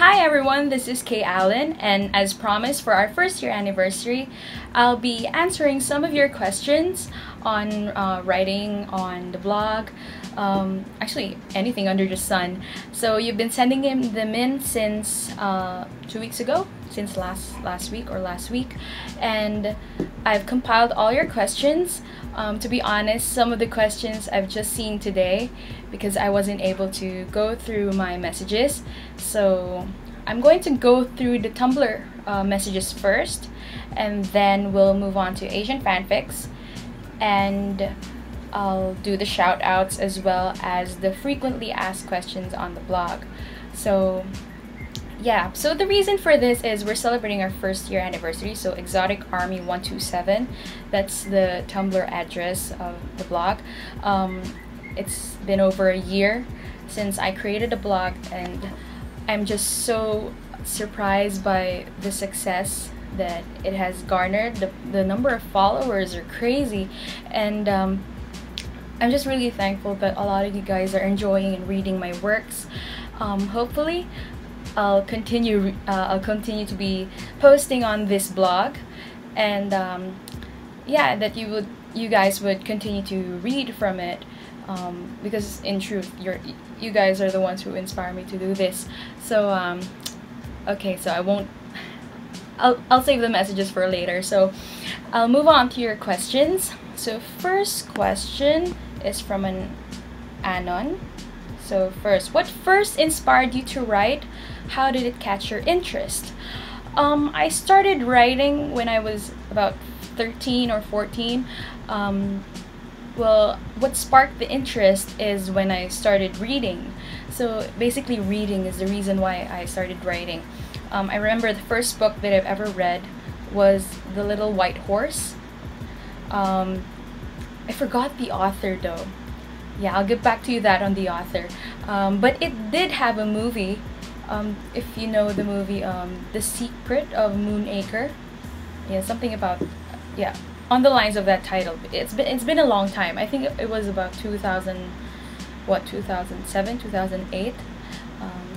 Hi everyone, this is Kaye Allen, and as promised for our first year anniversary, I'll be answering some of your questions on writing on the blog, actually anything under the sun. So you've been sending them in since 2 weeks ago, since last week, and I've compiled all your questions. To be honest, some of the questions I've just seen today because I wasn't able to go through my messages. So I'm going to go through the Tumblr messages first, and then we'll move on to Asian fanfics, and I'll do the shout outs as well as the frequently asked questions on the blog. So yeah, so the reason for this is we're celebrating our first year anniversary. So Exoticarmy127, that's the Tumblr address of the blog. It's been over a year since I created the blog, and I'm just so surprised by the success that it has garnered. The number of followers are crazy, and I'm just really thankful that a lot of you guys are enjoying and reading my works. Hopefully I'll continue to be posting on this blog, and yeah, that you guys would continue to read from it, because in truth you guys are the ones who inspire me to do this. So okay, so I'll save the messages for later, so I'll move on to your questions. So first question is from an Anon. So first, what first inspired you to write? How did it catch your interest? I started writing when I was about 13 or 14. Well, what sparked the interest is when I started reading. So basically reading is the reason why I started writing. I remember the first book that I've ever read was The Little White Horse. I forgot the author though. Yeah, I'll get back to you that on the author. But it did have a movie. If you know the movie, The Secret of Moonacre. Yeah, something about, yeah, on the lines of that title. It's been a long time. I think it was about 2007, 2008.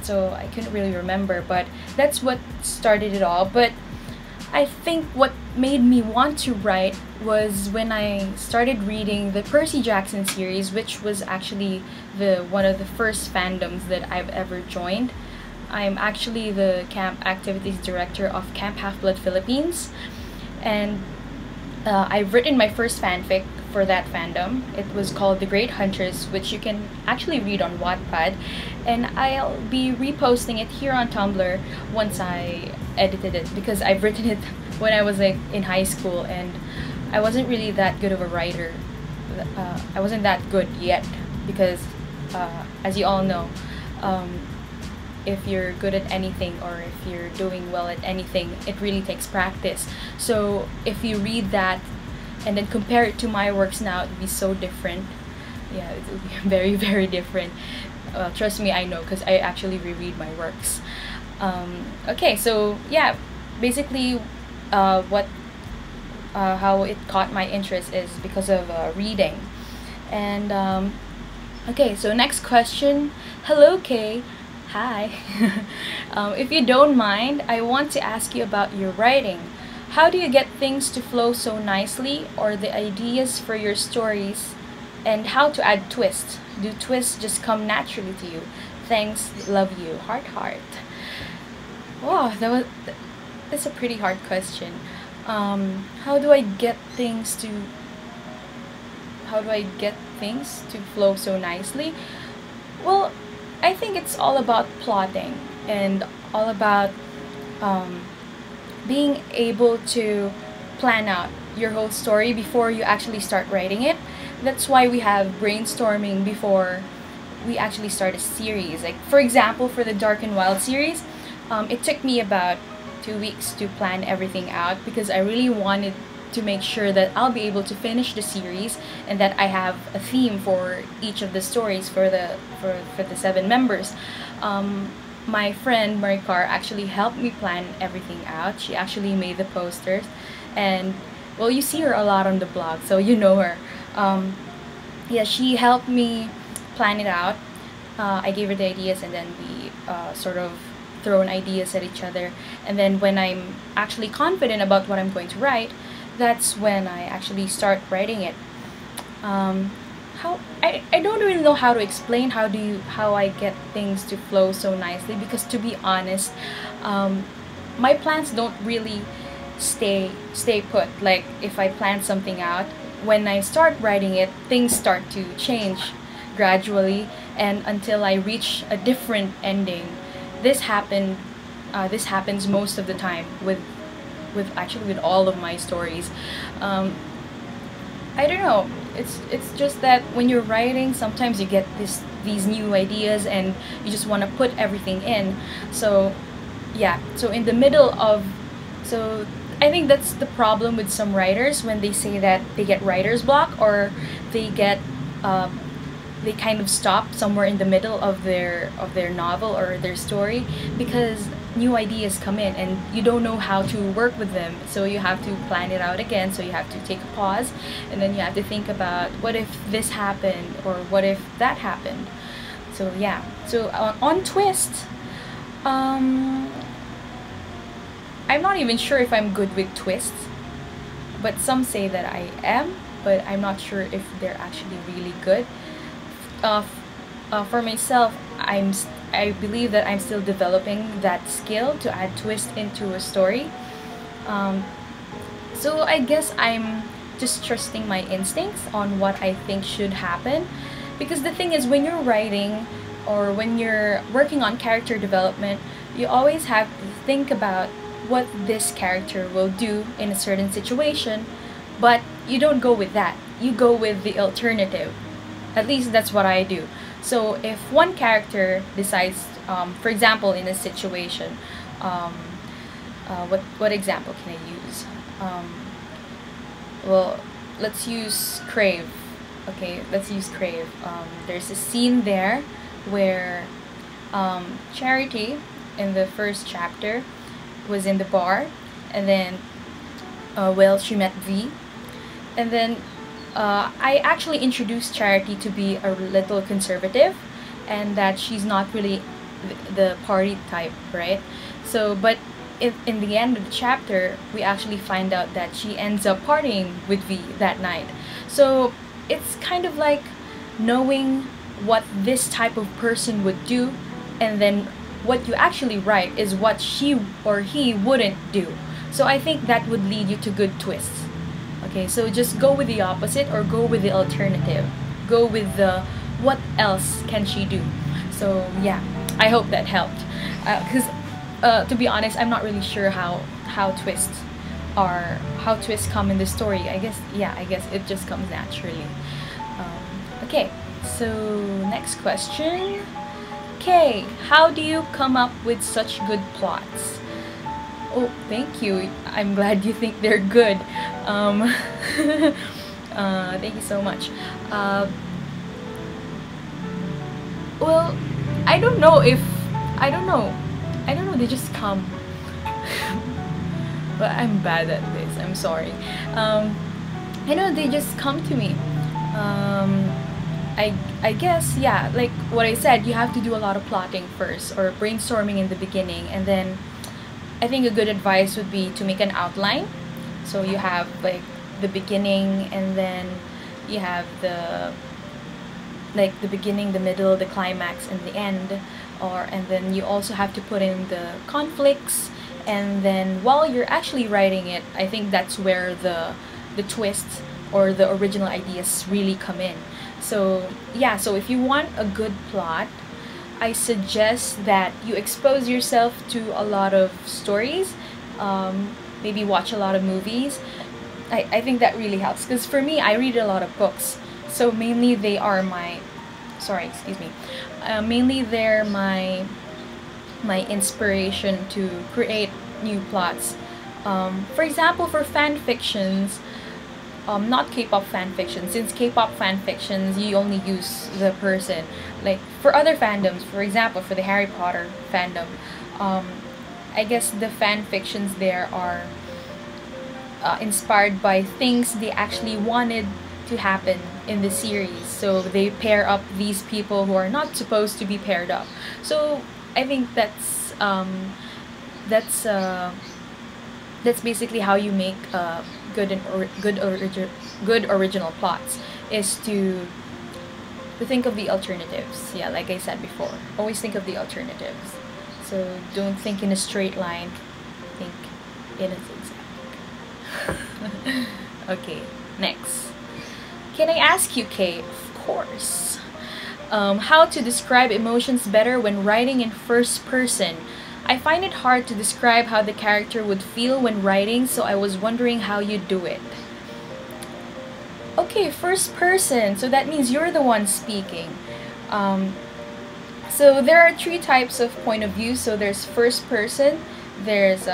So I couldn't really remember, but that's what started it all. But I think what made me want to write was when I started reading the Percy Jackson series, which was actually one of the first fandoms that I've ever joined. I'm actually the camp activities director of Camp Half-Blood Philippines, and I've written my first fanfic for that fandom. It was called The Great Huntress, which you can actually read on Wattpad, and I'll be reposting it here on Tumblr once I edited it, because I've written it when I was like in high school, and I wasn't really that good of a writer. I wasn't that good yet, because as you all know, if you're good at anything, or if you're doing well at anything, it really takes practice. So if you read that and then compare it to my works now, it would be so different. Yeah, it would be very, very different. Trust me, I know, because I actually reread my works. Okay, so yeah, basically how it caught my interest is because of reading. And okay, so next question. Hello, Kaye. Hi. If you don't mind, I want to ask you about your writing. How do you get things to flow so nicely, or the ideas for your stories, and how to add twists? Do twists just come naturally to you? Thanks, love you, heart. Wow, that's a pretty hard question. How do I get things to flow so nicely? Well, I think it's all about plotting, and all about being able to plan out your whole story before you actually start writing it. That's why we have brainstorming before we actually start a series. Like for example, for the Dark and Wild series, it took me about 2 weeks to plan everything out, because I really wanted to make sure that I'll be able to finish the series, and that I have a theme for each of the stories for the 7 members. My friend Maricar actually helped me plan everything out. She actually made the posters, and well, you see her a lot on the blog, so you know her. Yeah, she helped me plan it out. I gave her the ideas, and then we sort of throwing ideas at each other. And then when I'm actually confident about what I'm going to write, that's when I actually start writing it. I don't really know how to explain how I get things to flow so nicely, because to be honest, my plans don't really stay put. Like if I plan something out, when I start writing it, things start to change gradually, and until I reach a different ending. This happened. This happens most of the time with actually with all of my stories. I don't know. It's just that when you're writing, sometimes you get these new ideas and you just want to put everything in. So yeah. So in the middle of so I think that's the problem with some writers when they say that they get writer's block, or they get they kind of stop somewhere in the middle of their novel or their story, because new ideas come in and you don't know how to work with them, so you have to plan it out again. So you have to take a pause, and then you have to think about, what if this happened, or what if that happened. So yeah. So on twist, I'm not even sure if I'm good with twists, but some say that I am, but I'm not sure if they're actually really good. For myself, I believe that I'm still developing that skill to add twist into a story. So I guess I'm just trusting my instincts on what I think should happen, because the thing is, when you're writing or when you're working on character development, you always have to think about what this character will do in a certain situation, but you don't go with that. You go with the alternative. At least that's what I do. So if one character decides, for example, in a situation, what example can I use? Well, let's use Crave. Okay, let's use Crave. There's a scene there where Charity, in the first chapter, was in the bar, and then well, she met V, and then I actually introduced Charity to be a little conservative, and that she's not really the party type, right? So but in the end of the chapter, we actually find out that she ends up partying with V that night. So it's kind of like knowing what this type of person would do, and then what you actually write is what she or he wouldn't do. So I think that would lead you to good twists. Okay, so just go with the opposite, or go with the alternative. Go with the what else can she do. So yeah, I hope that helped. Because to be honest, I'm not really sure how twists come in the story. I guess it just comes naturally. Okay, so next question. Kaye, how do you come up with such good plots? Oh, thank you. I'm glad you think they're good. Thank you so much. Well, I don't know. They just come. But I'm bad at this. I'm sorry. I know they just come to me. I guess, yeah, like what I said, you have to do a lot of plotting first, or brainstorming in the beginning, and then I think a good advice would be to make an outline. So you have like the beginning, and then you have the beginning, the middle, the climax, and the end. And then you also have to put in the conflicts, and then while you're actually writing it, I think that's where the twists or the original ideas really come in. So yeah, so if you want a good plot, I suggest that you expose yourself to a lot of stories, maybe watch a lot of movies. I think that really helps, because for me, I read a lot of books, so mainly they are my mainly they're my inspiration to create new plots. For example, for fan fictions, not K-pop fan fiction, since K-pop fan fictions, you only use the person. Like for other fandoms, for example, for the Harry Potter fandom, I guess the fan fictions there are inspired by things they actually wanted to happen in the series. So they pair up these people who are not supposed to be paired up. So I think that's that's that's basically how you make good original plots, is to think of the alternatives. Yeah, like I said before, always think of the alternatives. So don't think in a straight line, think in a zigzag. Okay, next. Can I ask you, Kaye? Of course. How to describe emotions better when writing in first person? I find it hard to describe how the character would feel when writing, so I was wondering how you do it. Okay, first person, so that means you're the one speaking. So there are three types of point of view. So there's first person, there's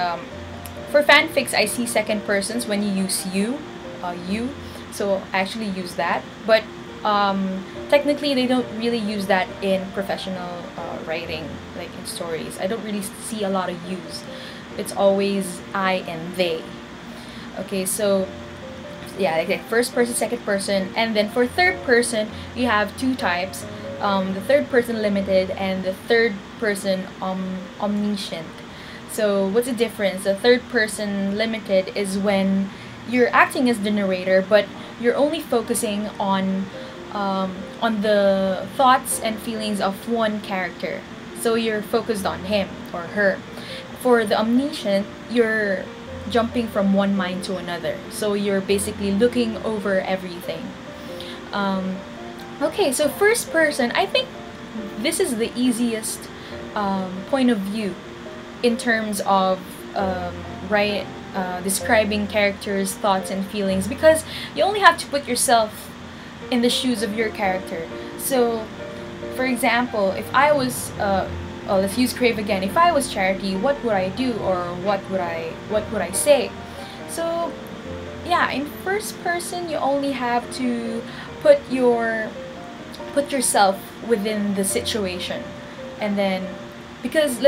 for fanfics I see second persons when you use you, so I actually use that, but technically they don't really use that in professional writing, like in stories. I don't really see a lot of use. It's always I and they. Okay, so yeah, like first person, second person, and then for third person you have two types, the third person limited and the third person omniscient. So what's the difference? The third person limited is when you're acting as the narrator, but you're only focusing on the thoughts and feelings of one character. So you're focused on him or her. For the omniscient, you're jumping from one mind to another. So you're basically looking over everything. Okay, so first person, I think this is the easiest point of view in terms of describing characters' thoughts and feelings, because you only have to put yourself in the shoes of your character. So, for example, if I was, let's use Crave again. If I was Charity, what would I do, or what would I say? So, yeah, in first person, you only have to put yourself within the situation, and then because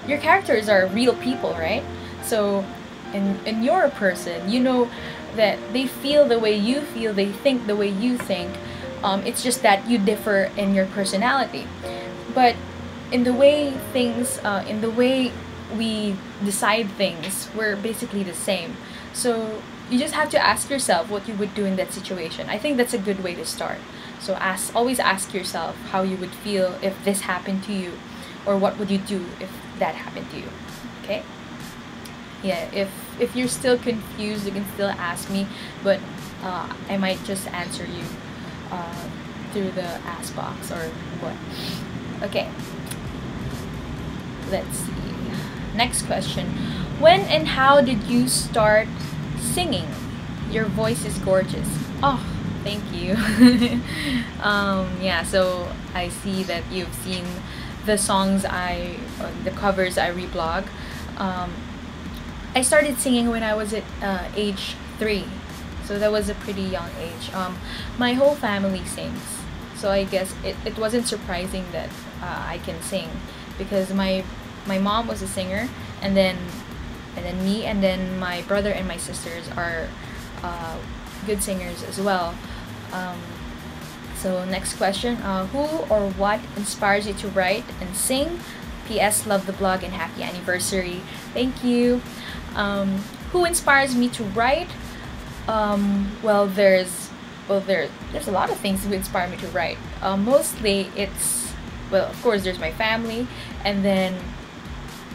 your characters are real people, right? So in your person, you know that they feel the way you feel, they think the way you think. It's just that you differ in your personality, but in the way we decide things, we're basically the same. So you just have to ask yourself what you would do in that situation. I think that's a good way to start. So always ask yourself how you would feel if this happened to you, or what would you do if that happened to you. Okay? Yeah, if you're still confused, you can still ask me, but I might just answer you through the ask box or what. Okay, let's see. Next question. When and how did you start singing? Your voice is gorgeous. Oh, thank you. Yeah, so I see that you've seen the songs the covers I reblog. I started singing when I was at age 3, so that was a pretty young age. My whole family sings, so I guess it wasn't surprising that I can sing, because my mom was a singer, and then me, and then my brother and my sisters are good singers as well. So next question, who or what inspires you to write and sing? PS, love the blog and happy anniversary. Thank you. Who inspires me to write? Well, there's a lot of things that inspire me to write. Mostly it's, well, of course there's my family, and then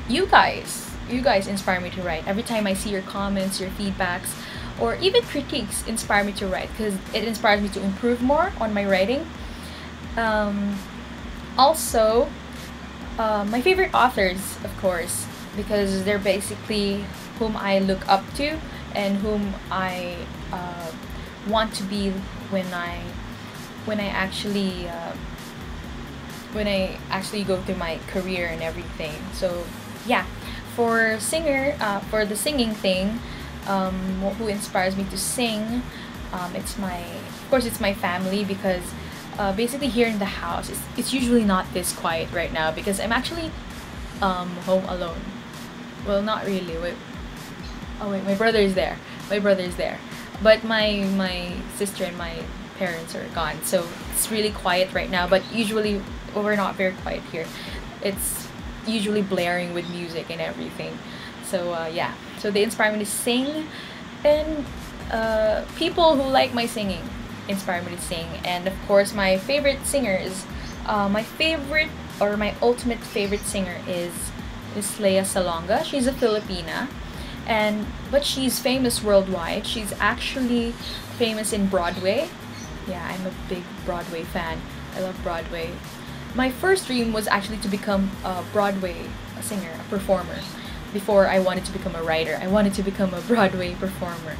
you guys inspire me to write. Every time I see your comments, your feedbacks, or even critiques inspire me to write, because it inspires me to improve more on my writing. Also, my favorite authors, of course, because they're basically whom I look up to and whom I want to be when I actually go through my career and everything. So yeah, for the singing thing, who inspires me to sing, it's my family, because basically here in the house it's usually not this quiet right now, because I'm actually home alone. Well, not really. Wait, my brother is there, but my sister and my parents are gone, so it's really quiet right now. But usually we're not very quiet here. It's usually blaring with music and everything. So yeah, so they inspire me to sing, and people who like my singing inspire me to sing. And of course, my favorite singer is my favorite, or my ultimate favorite singer is Lea Salonga. She's a Filipina, but she's famous worldwide. She's actually famous in Broadway. Yeah, I'm a big Broadway fan. I love Broadway. My first dream was actually to become a Broadway singer, a performer. Before I wanted to become a writer, I wanted to become a Broadway performer,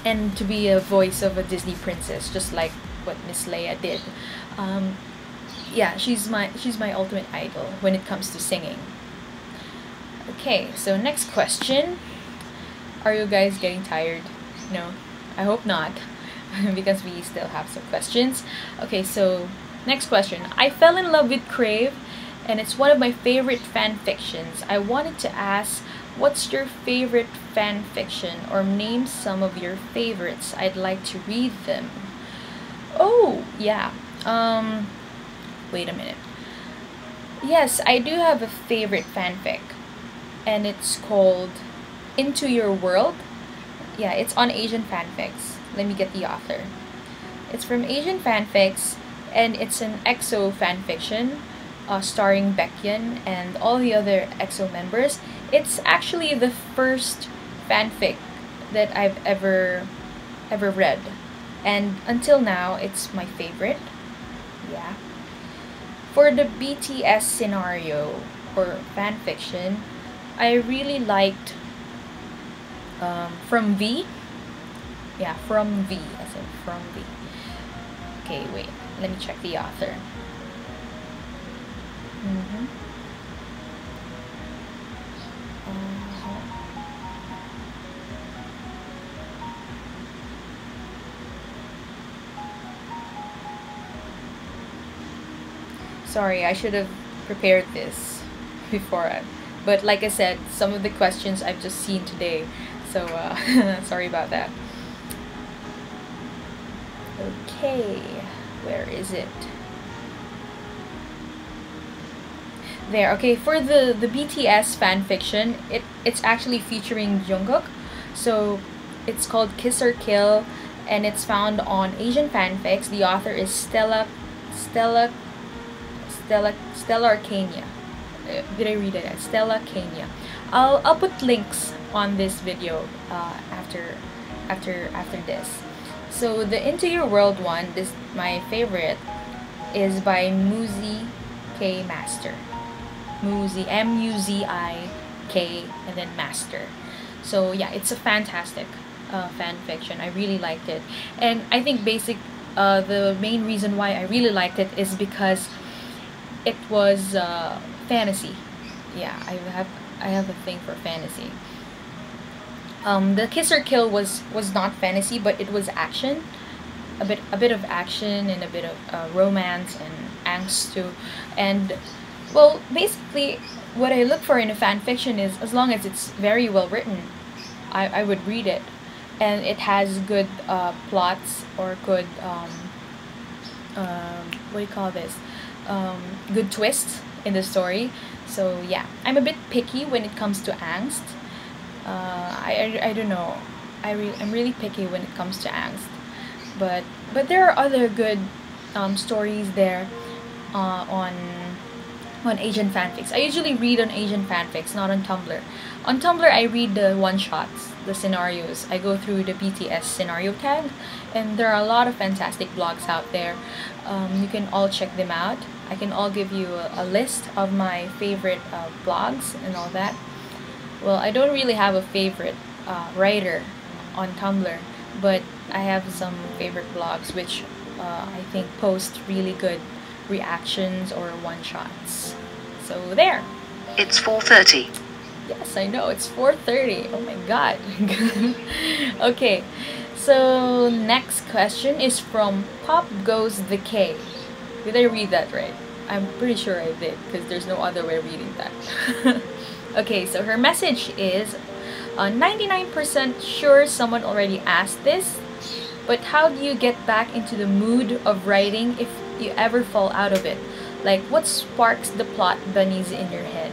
and to be a voice of a Disney princess, just like what Miss Leia did. Yeah, she's my ultimate idol when it comes to singing. Okay, so next question. Are you guys getting tired? No, I hope not, because we still have some questions. Okay, so next question. I fell in love with Crave, and it's one of my favorite fan fictions. I wanted to ask, what's your favorite fan fiction, or name some of your favorites. I'd like to read them. Oh, yeah. Wait a minute. Yes, I do have a favorite fanfic, and it's called Into Your World. Yeah, it's on Asian Fanfics. Let me get the author. It's from Asian Fanfics, and it's an EXO fanfiction starring Baekhyun and all the other EXO members. It's actually the first fanfic that I've ever read, and until now, it's my favorite. Yeah. For the BTS scenario or fanfiction, I really liked From V. Yeah, From V, as in From V. Okay, wait, let me check the author. Sorry, I should have prepared this before. But like I said, some of the questions I've just seen today. So, sorry about that. Okay, where is it? There. Okay, for the BTS fanfiction, it's actually featuring Jungkook. So, it's called Kiss or Kill, and it's found on Asian Fanfics. The author is Stella Kenya. Did I read it? Stella Kenya. I'll put links on this video after this. So the Into Your World one, this my favorite, is by Muzi K Master. Muzi, M-U-Z-I-K, and then Master. So yeah, it's a fantastic fan fiction. I really liked it, and I think the main reason why I really liked it is because it was fantasy. Yeah, I have a thing for fantasy. The Kiss or Kill was not fantasy, but it was action, a bit of action and a bit of romance and angst too. And well, basically, what I look for in a fan fiction is, as long as it's very well written, I would read it, and it has good plots, or good what do you call this? Good twists in the story. So yeah, I'm a bit picky when it comes to angst. I don't know. I'm really picky when it comes to angst. But there are other good stories there on Asian fanfics. I usually read on Asian fanfics, not on Tumblr. On Tumblr, I read the one-shots, the scenarios. I go through the BTS scenario tag, and there are a lot of fantastic blogs out there. You can all check them out. I can all give you a list of my favorite blogs and all that. Well, I don't really have a favorite writer on Tumblr, but I have some favorite blogs which I think post really good reactions or one-shots. So there. It's 4:30. Yes, I know, it's 4:30. Oh my god. Okay, so next question is from Pop Goes the Kaye. Did I read that right? I'm pretty sure I did, because there's no other way of reading that. Okay, so her message is, 99% sure someone already asked this, but how do you get back into the mood of writing if you ever fall out of it? Like, what sparks the plot bunnies in your head?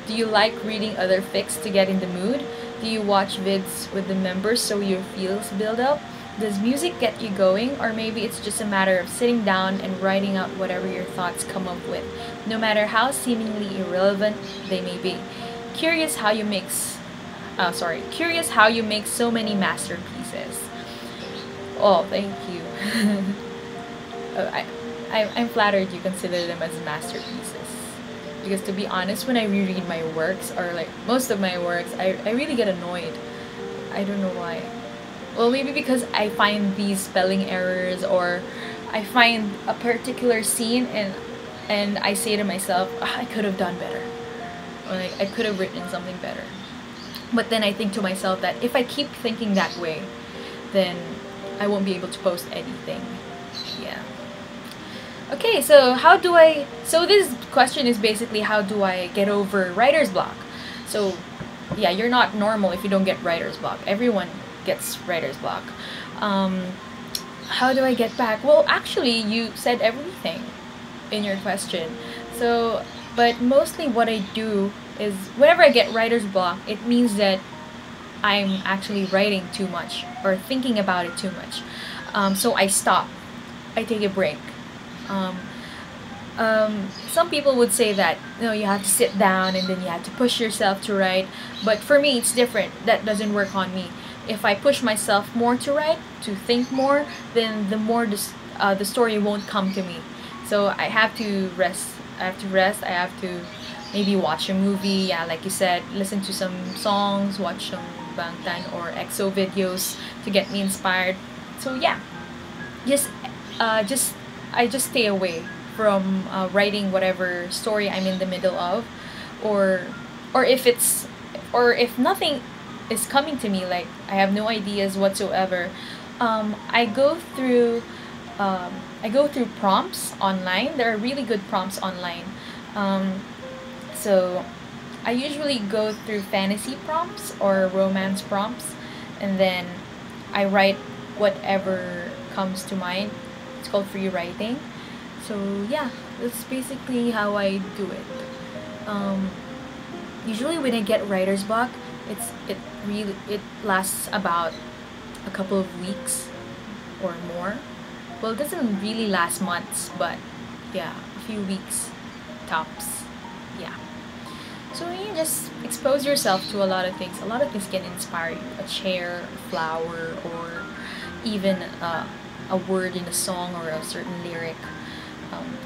Do you like reading other fics to get in the mood? Do you watch vids with the members so your feels build up? Does music get you going, or maybe it's just a matter of sitting down and writing out whatever your thoughts come up with, no matter how seemingly irrelevant they may be? Curious how you make so many masterpieces. Oh, thank you. I'm flattered you consider them as masterpieces. Because to be honest, when I reread my works, or like most of my works, I really get annoyed. I don't know why. Well, maybe because I find these spelling errors, or I find a particular scene and I say to myself, I could have done better. Or like, I could have written something better. But then I think to myself that if I keep thinking that way, then I won't be able to post anything. Yeah. Okay, so this question is basically, how do I get over writer's block? So yeah, you're not normal if you don't get writer's block. Everyone gets writer's block. How do I get back? Well, actually, you said everything in your question. So, but mostly what I do is whenever I get writer's block, it means that I'm actually writing too much or thinking about it too much. So I stop. I take a break. Some people would say that, no, you have to sit down and then you have to push yourself to write. But for me, it's different. That doesn't work on me. If I push myself more to write, to think more, then the more the story won't come to me. So I have to rest. I have to maybe watch a movie. Yeah, like you said, listen to some songs, watch some Bangtan or EXO videos to get me inspired. So yeah, I just stay away from writing whatever story I'm in the middle of, or if nothing is coming to me, like I have no ideas whatsoever, I go through prompts online. There are really good prompts online. So I usually go through fantasy prompts or romance prompts, and then I write whatever comes to mind. It's called free writing. So yeah, that's basically how I do it. Usually when I get writer's block, it lasts about a couple of weeks or more. Well, it doesn't really last months, but yeah, a few weeks tops. Yeah. So you just expose yourself to a lot of things. A lot of things can inspire you. A chair, a flower, or even a word in a song or a certain lyric.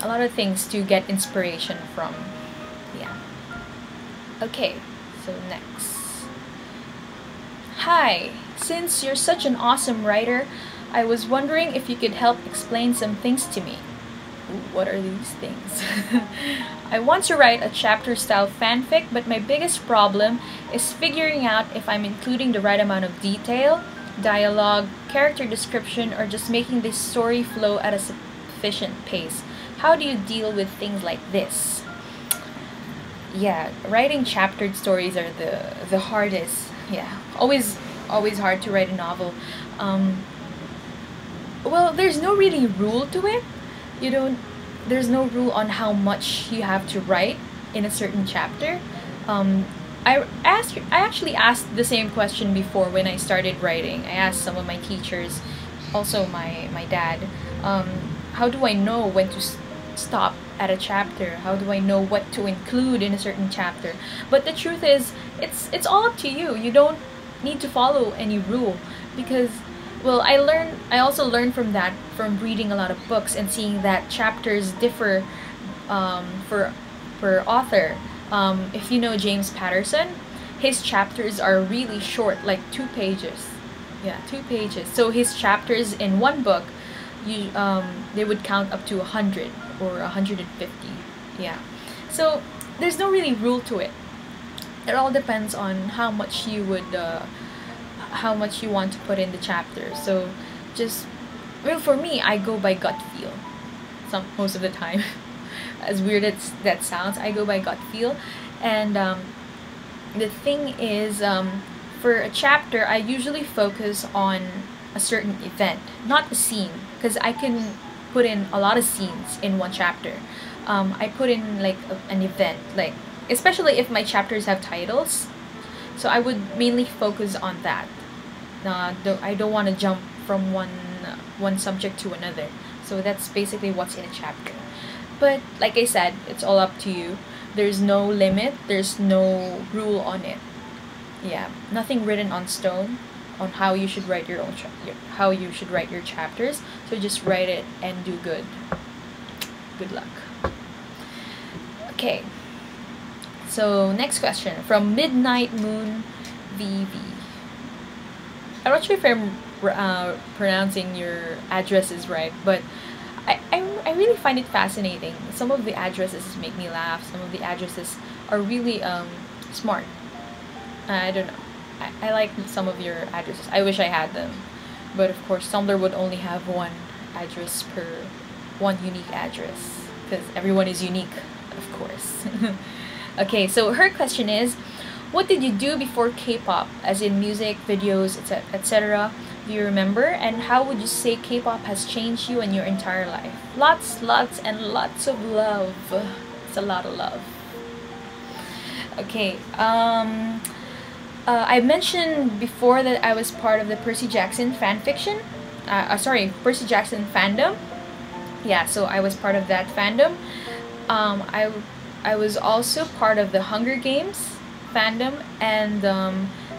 A lot of things to get inspiration from. Yeah. Okay, so next. Hi, since you're such an awesome writer, I was wondering if you could help explain some things to me. Ooh, what are these things? I want to write a chapter-style fanfic, but my biggest problem is figuring out if I'm including the right amount of detail, dialogue, character description, or just making the story flow at a sufficient pace. How do you deal with things like this? Yeah, writing chaptered stories are the hardest. Yeah, always hard to write a novel. Well, there's no really rule to it. There's no rule on how much you have to write in a certain chapter. I actually asked the same question before when I started writing. I asked some of my teachers, also my dad, how do I know when to stop at a chapter? How do I know what to include in a certain chapter? But the truth is, it's all up to you. You don't need to follow any rule, because, well, I also learned from reading a lot of books and seeing that chapters differ per author. If you know James Patterson, his chapters are really short, like 2 pages. Yeah, 2 pages. So his chapters in one book, they would count up to 100 or 150. Yeah. So there's no really rule to it. It all depends on how much you want to put in the chapter. So well, for me, I go by gut feel. Most of the time. As weird as that sounds, I go by gut feel. And the thing is, for a chapter, I usually focus on a certain event, not a scene, because I can put in a lot of scenes in one chapter. I put in like an event, like especially if my chapters have titles. So I would mainly focus on that. I don't want to jump from one subject to another. So that's basically what's in a chapter. But like I said, it's all up to you. There's no limit. There's no rule on it. Yeah, nothing written on stone on how you should write your own how you should write your chapters. So just write it and do good. Good luck. Okay. So next question from Midnight Moon VV. I'm not sure if I'm pronouncing your addresses right, but I really find it fascinating. Some of the addresses make me laugh. Some of the addresses are really smart. I don't know. I like some of your addresses. I wish I had them. But of course, Tumblr would only have one address per one unique address. Because everyone is unique, of course. Okay, so her question is, what did you do before K-pop? As in music, videos, etc. Do you remember? And how would you say K-pop has changed you and your entire life? Lots and lots of love. It's a lot of love. Okay, I mentioned before that I was part of the Percy Jackson fanfiction. Percy Jackson fandom. Yeah, so I was part of that fandom. I was also part of the Hunger Games fandom and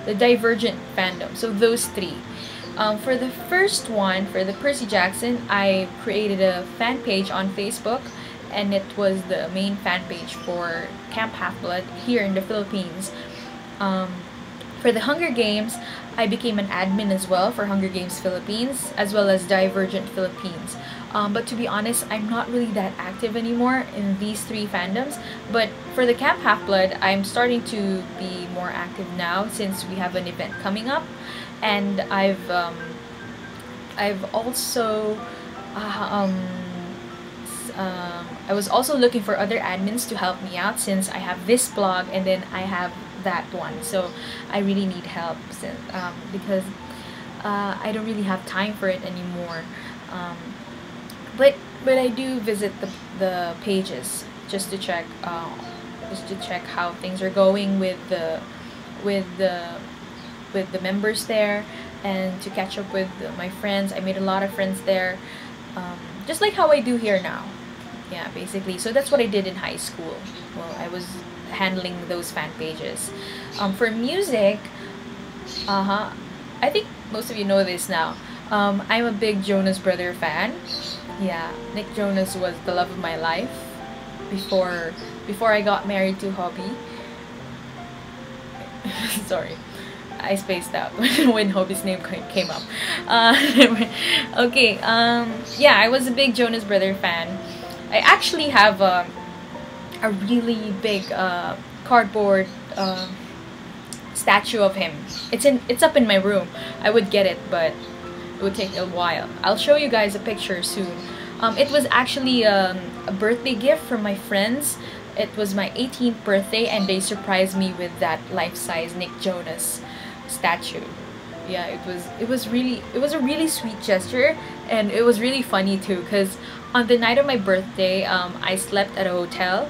the Divergent fandom. So those three. For the first one, for the Percy Jackson, I created a fan page on Facebook, and it was the main fan page for Camp Half-Blood here in the Philippines. For the Hunger Games, I became an admin as well for Hunger Games Philippines, as well as Divergent Philippines. But to be honest, I'm not really that active anymore in these three fandoms. But for the Camp Half-Blood, I'm starting to be more active now since we have an event coming up. And I've also I was also looking for other admins to help me out since I have this blog and then I have that one. So I really need help since, because I don't really have time for it anymore. But I do visit the pages just to check how things are going with the members there, and to catch up with my friends. I made a lot of friends there, just like how I do here now. Yeah, basically. So that's what I did in high school. Well, I was handling those fan pages. For music, I think most of you know this now. I'm a big Jonas Brother fan. Yeah, Nick Jonas was the love of my life before I got married to Hobby. Sorry, I spaced out when Hobby's name came up. Okay, yeah, I was a big Jonas Brother fan. I actually have a really big cardboard statue of him. It's up in my room. I would get it, but it would take a while. I'll show you guys a picture soon. It was actually a birthday gift from my friends. It was my 18th birthday, and they surprised me with that life-size Nick Jonas statue. Yeah, it was a really sweet gesture, and it was really funny too, because on the night of my birthday, I slept at a hotel,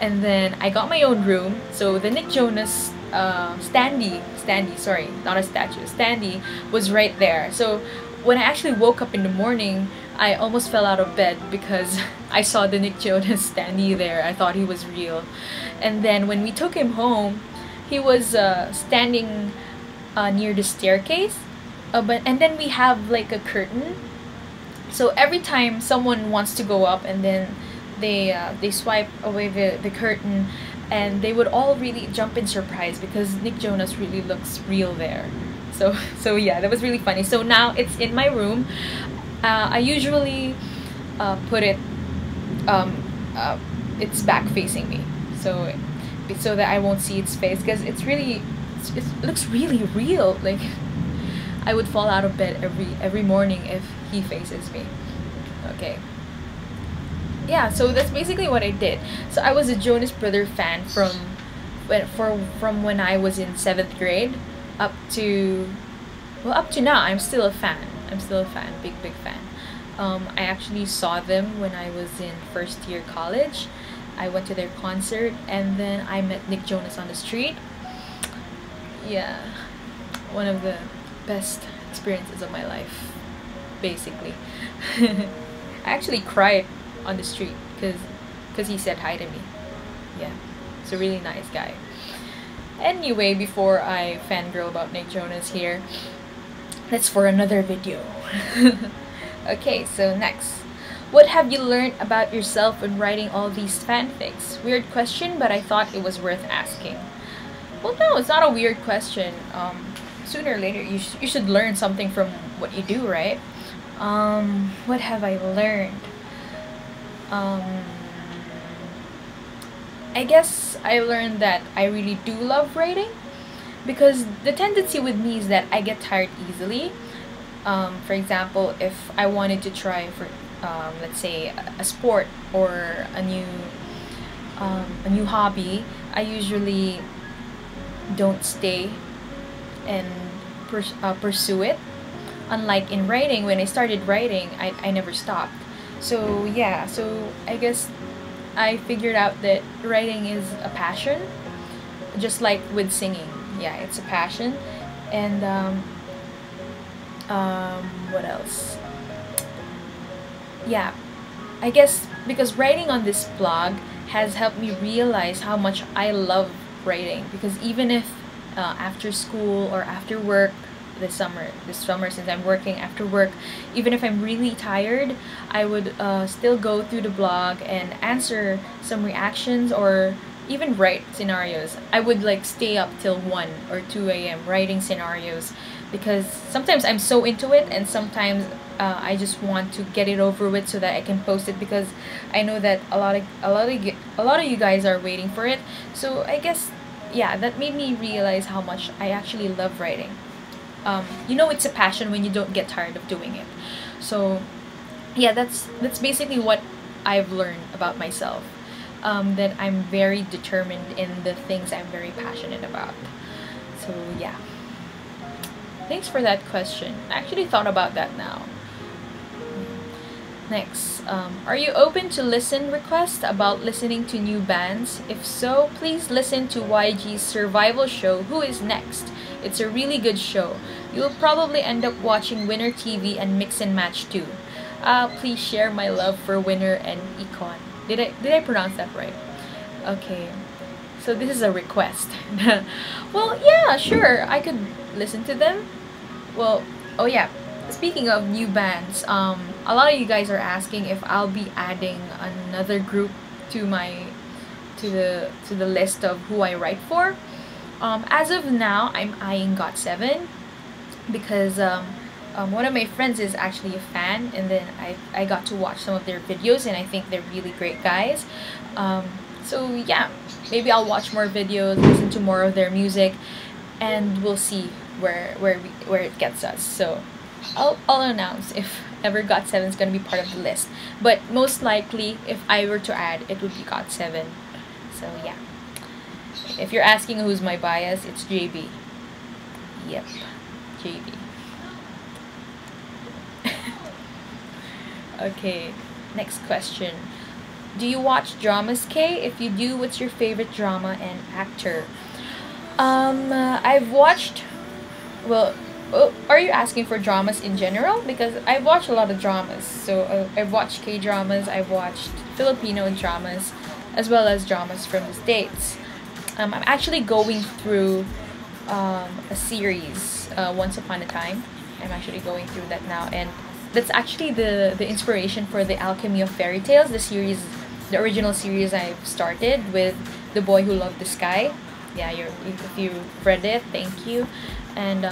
and then I got my own room. So the Nick Jonas standee, sorry, not a statue, standee was right there. So when I actually woke up in the morning, I almost fell out of bed because I saw the Nick Jonas standee there. I thought he was real. And then when we took him home, he was standing near the staircase. And then we have like a curtain. So every time someone wants to go up, and then they swipe away the curtain, and they would all really jump in surprise because Nick Jonas really looks real there. So yeah, that was really funny. So now it's in my room. I usually put it it's back facing me, so that I won't see its face, because it looks really real. Like I would fall out of bed every morning if he faces me. Okay. Yeah, so that's basically what I did. So I was a Jonas Brother fan from when I was in 7th grade up to now. I'm still a fan. Big fan. I actually saw them when I was in first year college. I went to their concert, and then I met Nick Jonas on the street. Yeah, one of the best experiences of my life, basically. I actually cried on the street because he said hi to me. Yeah, he's a really nice guy. Anyway, before I fangirl about Nick Jonas here, that's for another video. Okay, so next. What have you learned about yourself when writing all these fanfics? Weird question, but I thought it was worth asking. Well, no, it's not a weird question. Sooner or later, you should learn something from what you do, right? What have I learned? I guess I learned that I really do love writing, because the tendency with me is that I get tired easily. For example, if I wanted to try for let's say a sport or a new hobby, I usually don't stay and pursue it. Unlike in writing, when I started writing, I never stopped. So yeah, so I guess I figured out that writing is a passion, just like with singing. Yeah, it's a passion. And what else? Yeah, I guess because writing on this blog has helped me realize how much I love writing, because even if after school or after work, this summer since I'm working after work, even if I'm really tired, I would still go through the blog and answer some reactions or even write scenarios. I would like stay up till 1 or 2 a.m. writing scenarios, because sometimes I'm so into it, and sometimes I just want to get it over with so that I can post it, because I know that a lot of you guys are waiting for it. So I guess, yeah, that made me realize how much I actually love writing. You know, it's a passion when you don't get tired of doing it. So yeah, that's basically what I've learned about myself, that I'm very determined in the things I'm very passionate about. So yeah, thanks for that question. I actually thought about that now. Next, are you open to listen requests about listening to new bands? If so, please listen to YG's survival show, Who Is Next? It's a really good show. You'll probably end up watching Winner TV and Mix and Match too. Please share my love for Winner and Econ. Did I pronounce that right? Okay, so this is a request. Well, yeah, sure, I could listen to them. Well, oh yeah, speaking of new bands, a lot of you guys are asking if I'll be adding another group to the list of who I write for. As of now, I'm eyeing GOT7, because one of my friends is actually a fan, and then I got to watch some of their videos, and I think they're really great guys. So yeah, maybe I'll watch more videos, listen to more of their music, and we'll see where it gets us. So I'll announce if ever GOT7 is gonna be part of the list. But most likely, if I were to add, it would be GOT7. So yeah. If you're asking who's my bias, it's JB. Yep, JB. Okay, next question. Do you watch dramas, Kaye? If you do, what's your favorite drama and actor? I've watched, well, are you asking for dramas in general? Because I've watched a lot of dramas. So I've watched K-dramas, I've watched Filipino dramas, as well as dramas from the States. I'm actually going through a series, Once Upon a Time. I'm actually going through that now, and that's actually the inspiration for the Alchemy of Fairy Tales, the original series I've started with The Boy Who Loved the Sky. Yeah, if you read it, thank you. And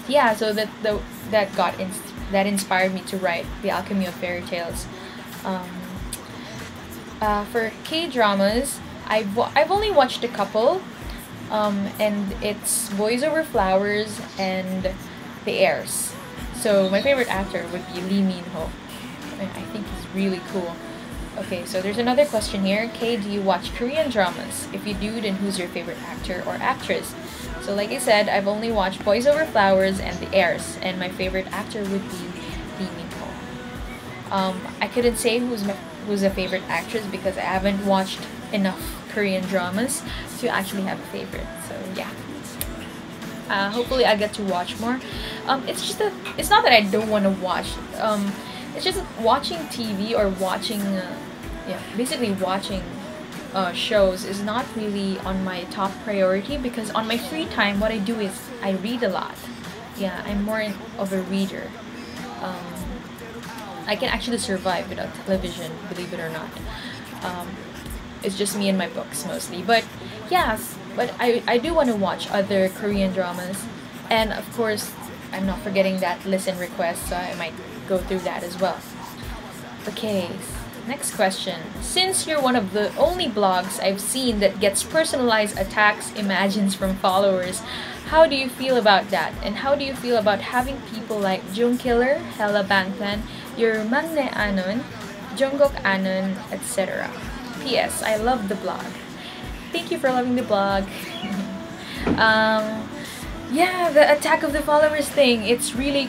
yeah, so that inspired me to write the Alchemy of Fairy Tales. For K-dramas, I've only watched a couple, and it's Boys Over Flowers and The Heirs. So my favorite actor would be Lee Min-ho. I think he's really cool. Okay, so there's another question here. Kaye, do you watch Korean dramas? If you do, then who's your favorite actor or actress? So like I said, I've only watched Boys Over Flowers and The Heirs, and my favorite actor would be Lee Min-ho. I couldn't say who's a favorite actress because I haven't watched enough Korean dramas to actually have a favorite. So yeah. Hopefully I get to watch more. It's just that it's not that I don't want to watch. It's just watching TV or watching, basically watching shows is not really on my top priority, because on my free time what I do is I read a lot. Yeah, I'm more of a reader. I can actually survive without television, believe it or not. It's just me and my books mostly. But yes, but I do want to watch other Korean dramas. And of course, I'm not forgetting that listen request, so I might go through that as well. Okay, next question. Since you're one of the only blogs I've seen that gets personalized attacks imagines from followers, how do you feel about that? And how do you feel about having people like Jungkook, Hella Bangtan, your Mangne Anon, Jungkook Anon, etc.? P.S. I love the blog. Thank you for loving the blog. Yeah, the attack of the followers thing, it's really...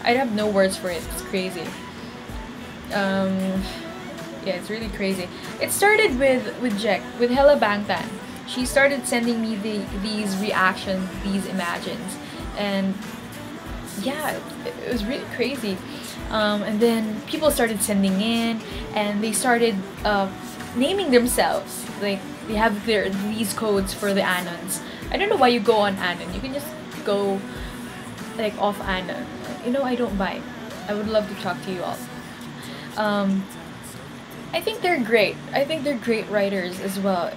I have no words for it. It's crazy. Yeah, it's really crazy. It started with Hella Bangtan. She started sending me these reactions, these imagines, and yeah, it was really crazy. And then people started sending in, and they started naming themselves. Like they have these codes for the Anons. I don't know why you go on Anon. You can just go like off Anon. You know, I don't bite. I would love to talk to you all. I think they're great. I think they're great writers as well.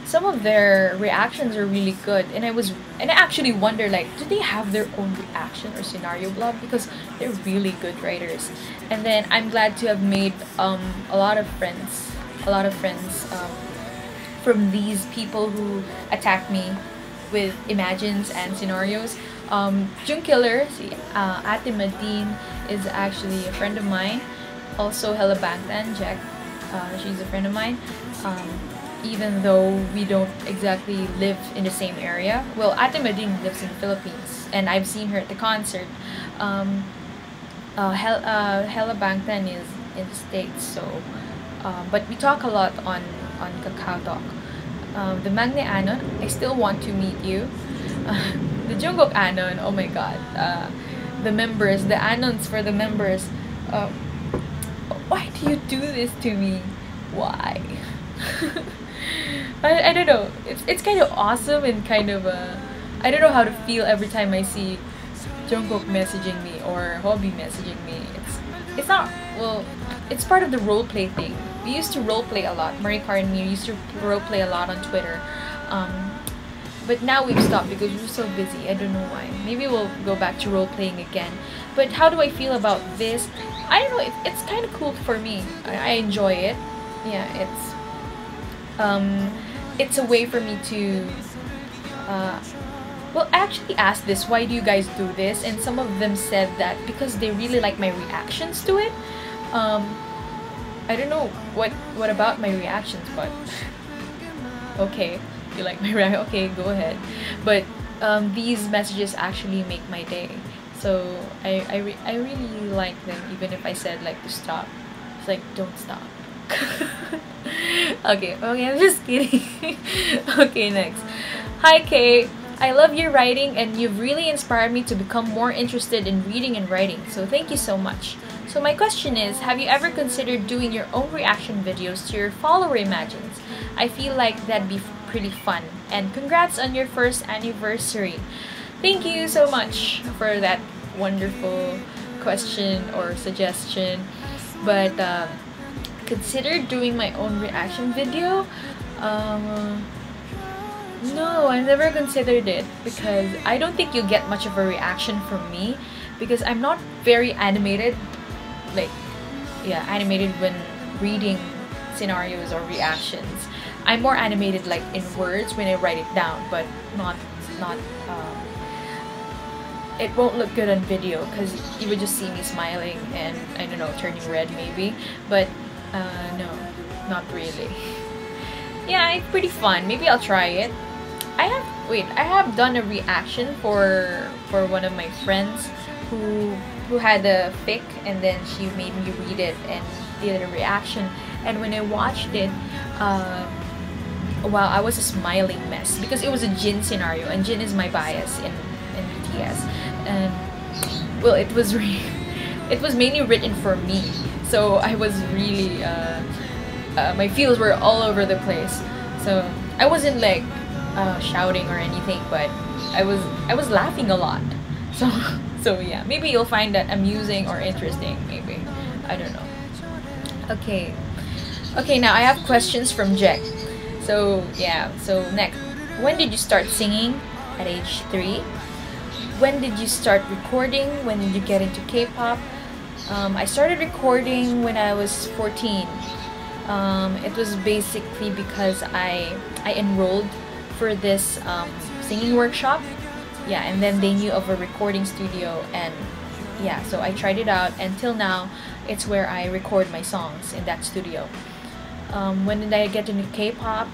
Some of their reactions are really good, and I actually wonder, like, do they have their own reaction or scenario blog, because they're really good writers. And then I'm glad to have made a lot of friends from these people who attack me with imagines and scenarios. Jungkook, Ate Madine is actually a friend of mine. Also Hella Bangtan, Jack, she's a friend of mine. Even though we don't exactly live in the same area. Well, Ate Madine lives in the Philippines, and I've seen her at the concert. Hella Bangtan is in the States, so but we talk a lot on Kakao Talk. The Mangne Anon, I still want to meet you. The Jungkook Anon, oh my god. The members, the Anons for the members. Why do you do this to me? Why? I don't know. It's kind of awesome and kind of I don't know how to feel every time I see Jungkook messaging me or Hobby messaging me. It's not, well, it's part of the roleplay thing. We used to roleplay a lot. Marikar and me used to roleplay a lot on Twitter. But now we've stopped because we're so busy. I don't know why. Maybe we'll go back to role-playing again. But how do I feel about this? I don't know. It's kind of cool for me. I enjoy it. Yeah, it's a way for me to... well, I actually asked this, why do you guys do this? And some of them said that because they really like my reactions to it. I don't know what about my reactions, but... okay. You like my reaction? Okay, go ahead. But these messages actually make my day, so I really like them, even if I said like to stop. It's like, don't stop. okay, I'm just kidding. Okay, next. Hi Kaye, I love your writing and you've really inspired me to become more interested in reading and writing, so thank you so much. So my question is, have you ever considered doing your own reaction videos to your follower imagines? I feel like that'd be pretty fun. And congrats on your first anniversary. Thank you so much for that wonderful question or suggestion. But consider doing my own reaction video? No, I never considered it because I don't think you'll get much of a reaction from me because I'm not very animated. Like, yeah, animated when reading scenarios or reactions. I'm more animated like in words when I write it down, but not it won't look good on video because you would just see me smiling and I don't know, turning red maybe, but no, not really. Yeah, it's pretty fun. Maybe I'll try it. I have done a reaction for one of my friends who who had a fic, and then she made me read it and did a reaction. And when I watched it, wow, I was a smiling mess because it was a Jin scenario, and Jin is my bias in BTS. And well, it was it was mainly written for me, so I was really my feels were all over the place. So I wasn't like shouting or anything, but I was laughing a lot. So so yeah, maybe you'll find that amusing or interesting. Maybe, I don't know. Okay, now I have questions from Jack. So yeah, so next, when did you start singing? At age 3. When did you start recording? When did you get into K-pop? I started recording when I was 14. It was basically because I enrolled for this singing workshop. Yeah, and then they knew of a recording studio, and yeah, so I tried it out, and till now it's where I record my songs, in that studio. When did I get into K-pop?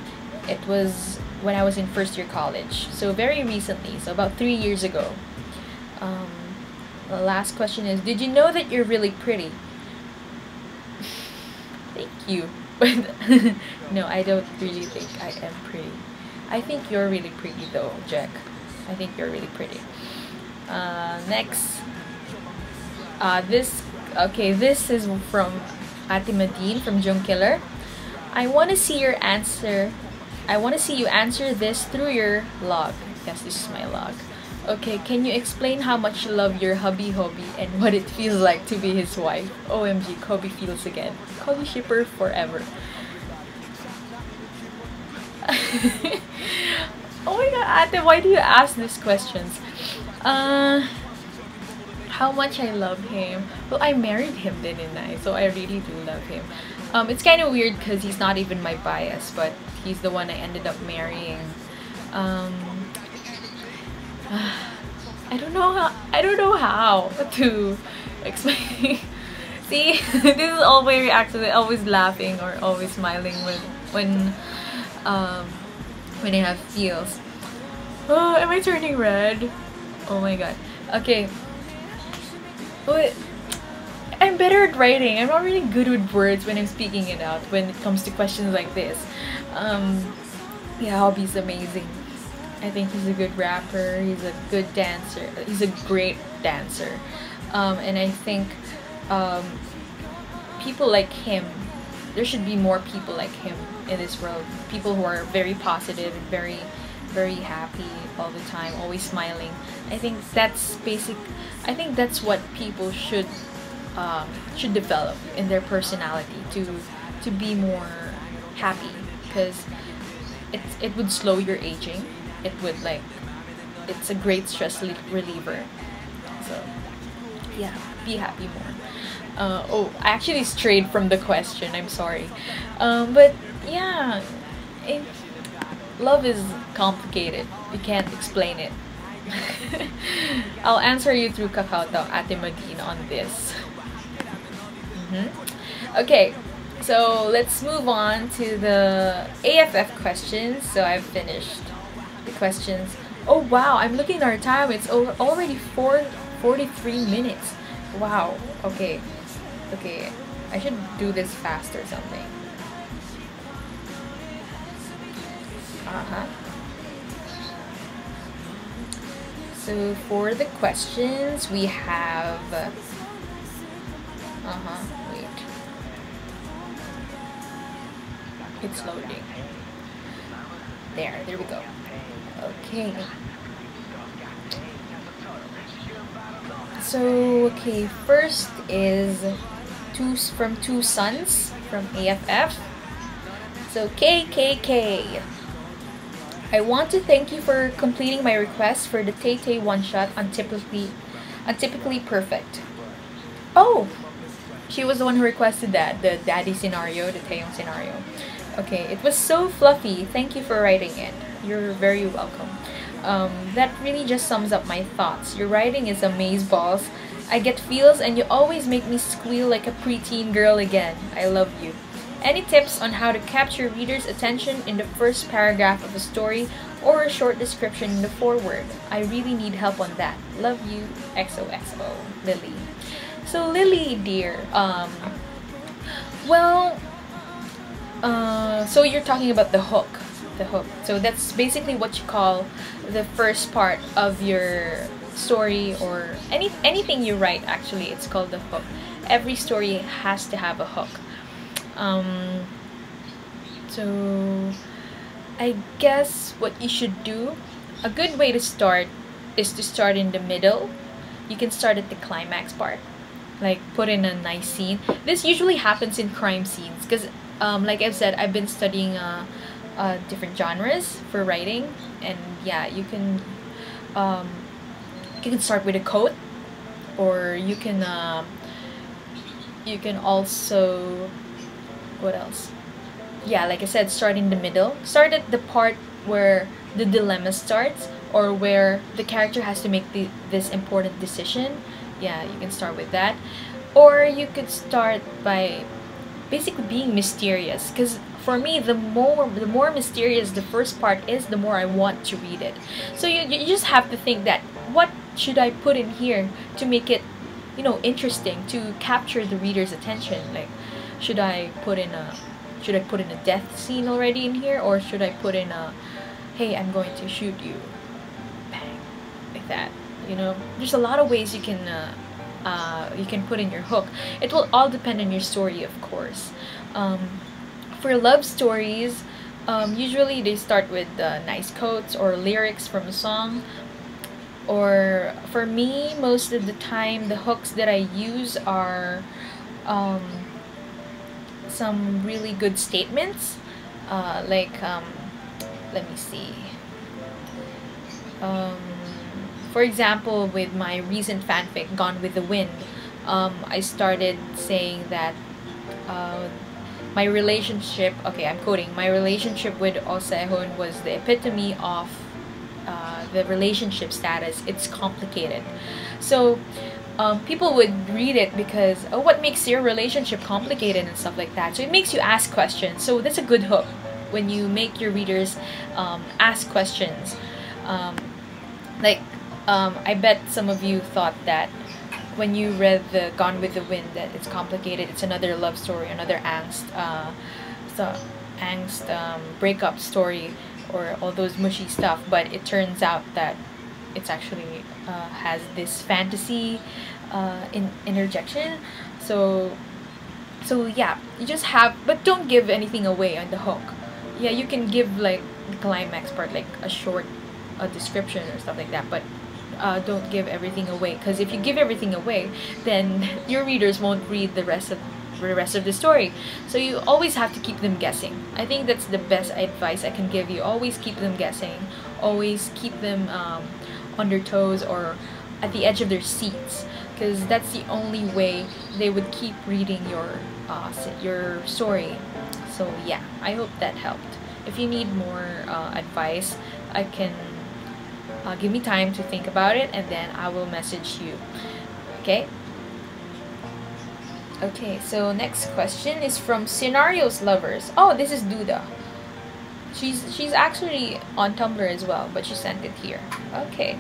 It was when I was in first year college, so very recently, so about 3 years ago. The last question is, did you know that you're really pretty? Thank you. But no, I don't really think I am pretty. I think you're really pretty though, Jack. I think you're really pretty. Next. This is from Ate Madine from Jungkook. I want to see your answer. I want to see you answer this through your log. Yes, this is my log. Okay, can you explain how much you love your hubby and what it feels like to be his wife? OMG, Kobe feels again. Kobe shipper forever. Oh my god, Ate, why do you ask these questions? How much I love him? Well, I married him, didn't I? So I really do love him. It's kind of weird because he's not even my bias, but he's the one I ended up marrying. I don't know how to explain. See, this is all my reaction. Always laughing or always smiling when I have feels. Oh, am I turning red? Oh my god. Okay. But I'm better at writing. I'm not really good with words when I'm speaking it out when it comes to questions like this. Yeah, hobby's amazing. I think he's a good rapper. He's a good dancer. He's a great dancer. And I think people like him, there should be more people like him in this world. People who are very positive and very, very happy all the time, always smiling. I think that's basic. I think that's what people should develop in their personality to be more happy, because it would slow your aging. It would it's a great stress reliever. So yeah, be happy more. Oh, I actually strayed from the question. I'm sorry. But yeah, love is complicated. You can't explain it. I'll answer you through Kakao Ate Madine on this. Okay, so let's move on to the AFF questions. So I've finished the questions. Oh wow, I'm looking at our time. It's already 4:43 minutes. Wow. Okay. I should do this fast or something. So for the questions, we have wait. It's loading. There we go. Okay. So, okay, first is from Two Sons from AFF. So, KKK. I want to thank you for completing my request for the Tay one-shot Untypically Perfect. Oh! She was the one who requested that, the daddy scenario, the Taehyung scenario. Okay, it was so fluffy. Thank you for writing it. You're very welcome. That really just sums up my thoughts. Your writing is amazeballs. I get feels and you always make me squeal like a preteen girl again. I love you. Any tips on how to capture readers' attention in the first paragraph of a story or a short description in the foreword. I really need help on that. Love you, XOXO, Lily. So Lily, dear, well, so you're talking about the hook. The hook. So that's basically what you call the first part of your story, or anything you write. Actually, it's called the hook. Every story has to have a hook. So I guess what you should do, a good way to start is to start in the middle. You can start at the climax part, like put in a nice scene. This usually happens in crime scenes because like I've said, I've been studying different genres for writing, and yeah, you can start with a quote, or you can also, what else? Yeah, like I said, start in the middle. Start at the part where the dilemma starts, or where the character has to make this important decision. Yeah, you can start with that. Or you could start by basically being mysterious, because for me, the more mysterious the first part is, the more I want to read it. So you just have to think that, what should I put in here to make it, you know, interesting, to capture the reader's attention? Like, should I put in a death scene already in here, or should I put in a, hey, I'm going to shoot you, bang, like that? You know, there's a lot of ways you can put in your hook. It will all depend on your story, of course. For love stories, usually they start with nice quotes or lyrics from a song. Or for me, most of the time, the hooks that I use are some really good statements. Let me see. For example, with my recent fanfic, Gone with the Wind, I started saying that my relationship, okay, I'm quoting, my relationship with Oh Se-hoon was the epitome of the relationship status. It's complicated. So people would read it because, oh, what makes your relationship complicated and stuff like that. So it makes you ask questions. So that's a good hook, when you make your readers ask questions. I bet some of you thought that when you read the Gone with the Wind, that it's complicated, it's another love story, another breakup story, or all those mushy stuff. But it turns out that it's actually has this fantasy interjection. So yeah, you just have, but don't give anything away on the hook. Yeah, you can give like the climax part, like a short description or stuff like that, but don't give everything away, because if you give everything away, then your readers won't read the rest of the story. So you always have to keep them guessing. I think that's the best advice I can give you. Always keep them guessing. Always keep them on their toes, or at the edge of their seats, because that's the only way they would keep reading your story. So yeah, I hope that helped. If you need more advice, I can give me time to think about it, and then I will message you. Okay? Okay, so next question is from Scenarios Lovers. Oh, this is Duda. She's actually on Tumblr as well, but she sent it here. Okay.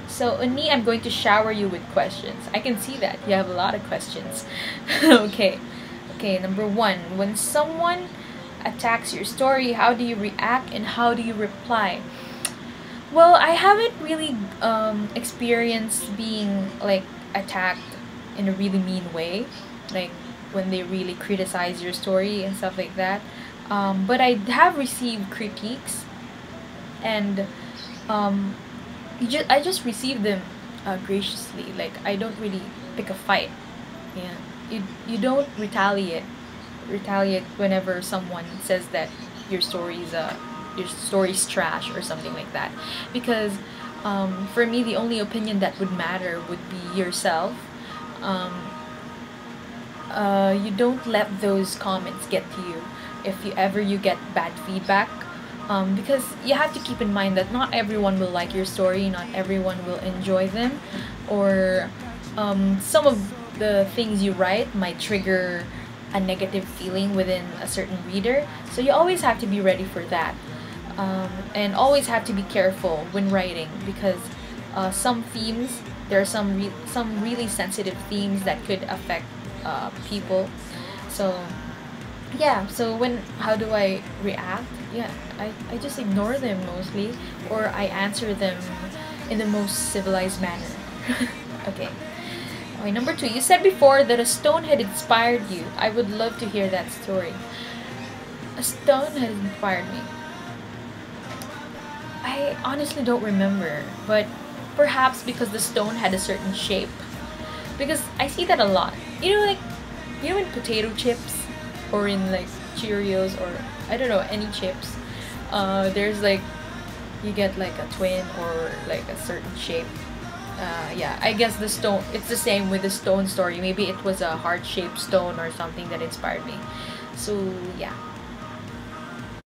So Uni, I'm going to shower you with questions. I can see that you have a lot of questions. Okay. Okay, number 1. When someone attacks your story, how do you react and how do you reply? Well, I haven't really experienced being like attacked in a really mean way, like when they really criticize your story and stuff like that. But I have received critiques, and I just receive them graciously. Like, I don't really pick a fight. Yeah, you don't retaliate whenever someone says that your story's trash or something like that, because for me, the only opinion that would matter would be yourself. You don't let those comments get to you if you get bad feedback, because you have to keep in mind that not everyone will like your story, not everyone will enjoy them, or some of the things you write might trigger a negative feeling within a certain reader. So you always have to be ready for that. And always have to be careful when writing, because some themes, there are some really sensitive themes that could affect people. So yeah, so how do I react? Yeah, I just ignore them mostly, or I answer them in the most civilized manner. Okay. Okay, number 2, you said before that a stone had inspired you. I would love to hear that story. A stone had inspired me. I honestly don't remember, but perhaps because the stone had a certain shape. Because I see that a lot. Like, in potato chips, or in like Cheerios, or I don't know, any chips, there's like, you get like a twin or like a certain shape. Yeah, I guess the stone, it's the same with the stone story. Maybe it was a heart-shaped stone or something that inspired me. So yeah.